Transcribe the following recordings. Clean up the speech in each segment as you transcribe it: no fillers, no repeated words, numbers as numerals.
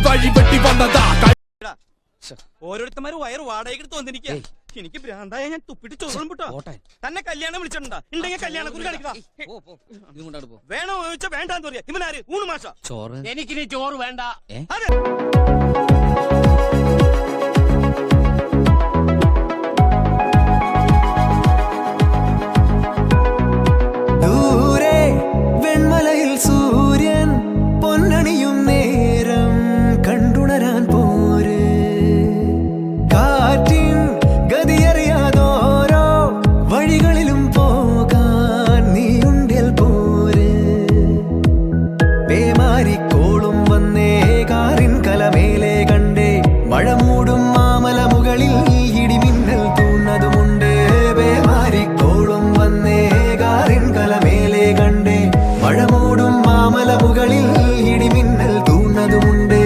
വഴിവെട്ടി വന്നതാ. ഓരോരുത്തന്മാര് വയറ് വാടകയ്ക്ക് വന്നിരിക്കുക. എനിക്ക് ഭ്രാന്തായ ഞാൻ തുപ്പിട്ട് ചോറും വിട്ടോ. തന്നെ കല്യാണം വിളിച്ചിട്ടുണ്ടാ? ഉണ്ടെങ്കിൽ കല്യാണം കുറി കാണിക്കുക. വേണോ ചോദിച്ചാ വേണ്ടാന്ന് പറയാ. ഇവനാര്? ഊണ് മാഷ. എനിക്കിനി ചോറ് വേണ്ട. അതെ. ദൂരെ വെൺമലയിൽ സൂര്യൻ പൊന്നണിയും നേരം കണ്ടുണരാൻ പോര്. കാറ്റിൻ ഗതിയറിയാതോരോ വഴികളിലും പോകാൻ നീയുണ്ടിൽ പോര്. പേമാരിക്കോളും വന്നേ കാറിൻ കലമേലെ കണ്ടേ മഴ മൂടും മാമല മുകളിൽ ഇടിമിന്നൽ തൂന്നതുമുണ്ട്. പേമാരിക്കോളും വന്നേ കാറിൻ കലമേലെ കണ്ടേ മഴ മൂടും മാമല മുകളിൽ ഇടിമിന്നൽ തൂന്നതുമുണ്ട്.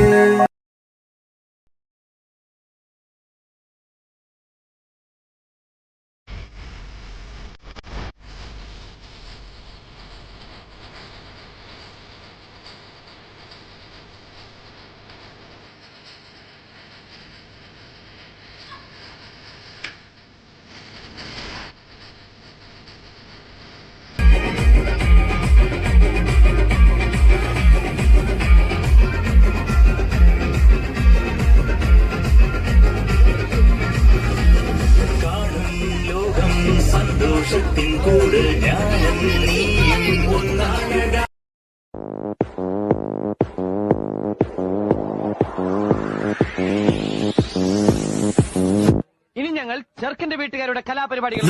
സന്തോഷത്തിൻ കൂടെ ഞാനും നീയും ഒന്നാകട. ഇനി ഞങ്ങൾ ചെറുക്കന്റെ വീട്ടുകാരുടെ കലാപരിപാടികൾ